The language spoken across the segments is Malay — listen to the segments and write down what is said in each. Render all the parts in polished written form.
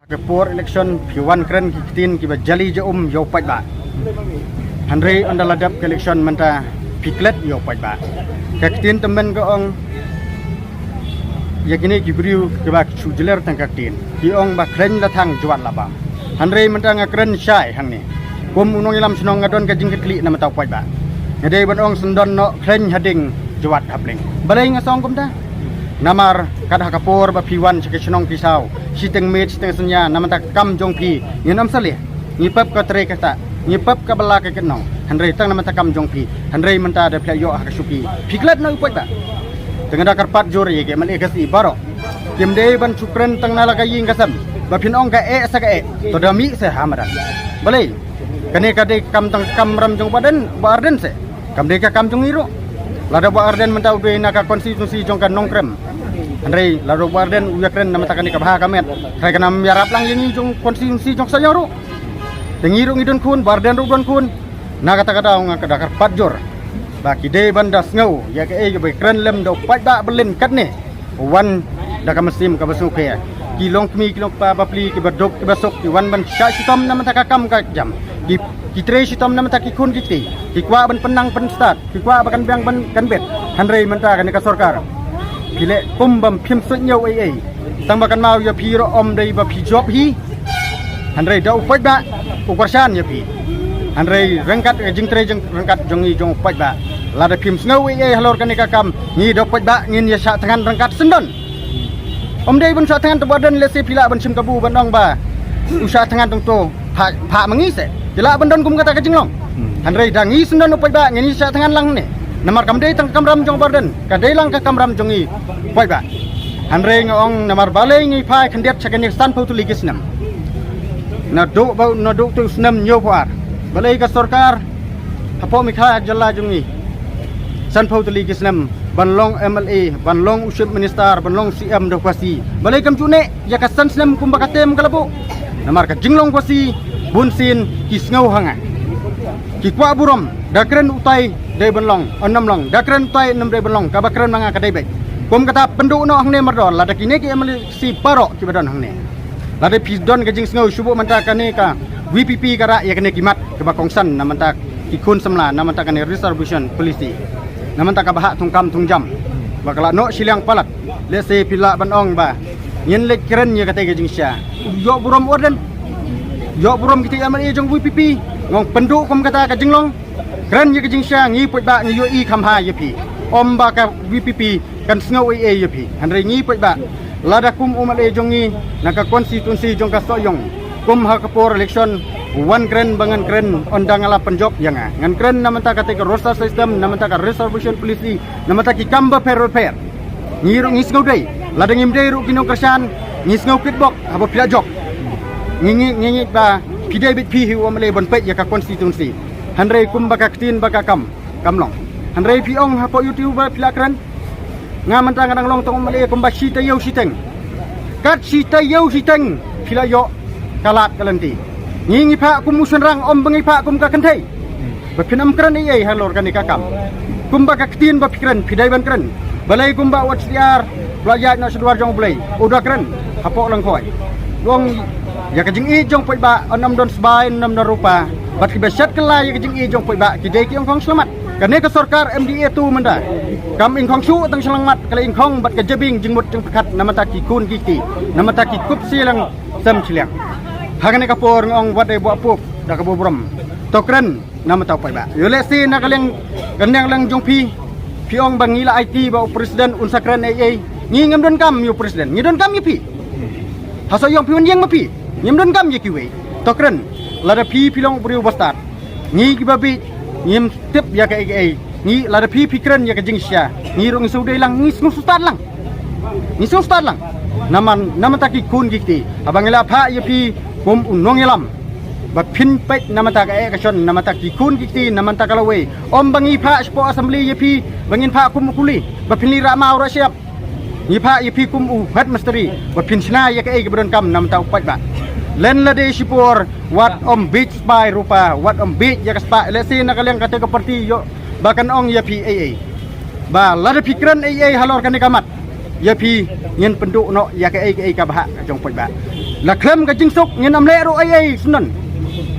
Kepor election piwan keren kitin kiba jali je yo pat ba. Handre on daladap election menta piklet yo pat ba. Kitin temen ko ong yakini kibriu kiba chujeler tang kitin. Ki ong ba keren la thang juat la ba. Handre menta nga keren syai hang ni. Kum unong ilam senong ngadon ka jingkli na mata pat ba. Ngade ban ong sendon no keren hading juat habling. Balai ngasong kum ta. Namar kadah kapor ba piwan sekenong pisau siteng met siteng senya namata kam jong pi nginam salih ngipap ka tre kata ngipap ka bala ka kenong handrei tang namata kam jong pi handrei menta da playo ha supi piklat no upot ba tengada karpat jor ye ge mali kasi baro kimde ban cukren tang nala ka ying kasam ba pinong ka e sa ka e to dami se hamara balai kane kade kam tang kam ram jong badan ba arden se kam de ka kam jong iro lada ba arden menta ude na ka konstitusi jong ka nongkrem Andrei lalu warden uyakren nama takani kabah kamet kai kanam yarap lang yang jong konstitusi jong sayaro tengiru ngidon kun warden rudon kun na kata-kata nga kadakar patjor baki de bandas ngau ya ke e be kren lem do pada berlin katne wan da kamesim ka basuke kilong kmi kilong pa bapli ki badok ki basok ki wan ban sya sitom nama takakam ka jam ki tre sitom nama takikun kiti ki kwa ban penang pen start ki kwa bakan biang ban kan bet handrei menta kan ka sarkar Pilek kumbam pim sunyau ai tang bakan mau ya pi ro om dei ba pi job hi handrei dau poj ba ukarsan ya pi handrei rengkat jing tre jing rengkat jongi jong poj ba lada pim snau ai halor kan ka kam ni dau poj ba ngin ya sa tangan rengkat sendon om dei bun sa tangan tebadan lese pila ban sim kabu ban ong ba usa tangan tong to pha mangi se pila ban don kum kata ka jinglong handrei dangi sendon poj ba ngin sa tangan lang ni namar kamdei tang kamram jong barden kadei lang ka kamram jongi poi ba handre ngong namar balai ngi phai khandet chakani stan pau tu ligisnam na do ba na do tu snam nyo par balai ka sarkar hapo mi kha jalla jongi san pau tu ligisnam banlong MLA banlong usip minister banlong CM do kwasi balai kam chune ya ka san snam kum bakatem kalabu namar ka jinglong kwasi bunsin kisngau hanga ki kwa burom dakren utai dei benlong onam long dakren utai enam dei benlong ka bakren manga ka dei bek kum kata pendu no hangne mardon lada kine ki amli si paro ki badon hangne lada pidon ka jing sngo subu manta kane ka VPP kara ya kane kimat ke bakongsan namanta ki kun semla namanta kane reservation polisi namanta ka bahak tungkam tungjam bakala no silang palat le se pila banong ba yen le keren ya kate ka jing sya yo burom orden yo burom kiti amli jong VPP ngong pendu kum kata ka jinglong keren ye kejing syang ngi put ba ngi yo i kham ha ye pi om ba ka VPP kan sngo e ye pi handre ngi put ba lada kum umale jongi naka konstitusi jong ka soyong kum ha kapor election wan keren bangan keren ondang ala penjok yanga ngan keren namanta ka te roster system namanta ka reservation polisi namanta ki kamba per ngi ru ngi sngo dei lada ngim dei ru kinong kersan ngi sngo pitbok abo pila jok ngi ba pidai bit pi hu umale bon pet ya ka konstitusi handrei kum bakaktin bakakam kamlong handrei piong hapo youtuber pilakran ngamanta ngadang long tong male kum basita yau siteng kat sita yau siteng pilayo kalat kalanti ngingi pa kum musanrang om bengi pa kum ka kanthai bapinam kran ei halor kan kakam kum bakaktin bapikran pidai ban kran balai kum ba watsiar pelajar nak seduar jong belai udah kran hapo lang khoi long ya kajing i jong poi ba onam don sbai nam na rupa bat ki besat kala ya kajing i jong poi ba ki dei ki ong khong selamat kane ka sarkar MDA tu menda kam ing khong su tang selamat kala ing khong bat ka jebing jingmut jeng pekat namata ki kun ki namata ki kup silang sam chiliang hagane ka por ngong wat dei bo pup da ka bobrom tokren namata poi ba yo le si na kaleng ganang lang jong pi ong bangila IT ba presiden unsakren ai ngi ngam don kam yo presiden ngi don kam yi pi haso yong piun yang mapi nyem don kam ye kiwe tokren lada pi pilong beriu bastar ngi kibabi nyem tip ya ka ai ngi lada pi pikren ya ka jingsya ngi ro ngi sudai lang ngi sustat lang naman taki kun gikti abangela pha ye pi kum unong elam ba pin pek namata ka e ka shon namata ki kun gikti namanta kalawe om bangi pha spo assembly ye pi bangin pha kum kuli ba pinli ra mau ra siap ni pa ye pi kum u hat masteri ba pinsna ya ka e gibron kam nam ta upat ba len la de sipor wat om beach by rupa wat om beach ya ka spa lesi na kalyang kate ka parti yo bakan ong ya pi ba la de pikran halor kan kamat ya pi nyen penduk no ya ke ai ka bah jong poi ba la klem ka jing sok nyen am le ro ai sunan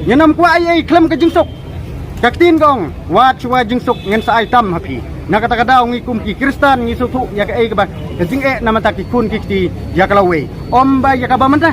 nyen am kwa ai klem ka jing sok kak tin gong wa chua jing sok ngen sa ai tam ha pi na kata kada ngi kum ki kristan ngi su thu ya ke ai ka ba ka jing e na mata ki kun ki ti ya ka lawe om ba ya ka ba man ta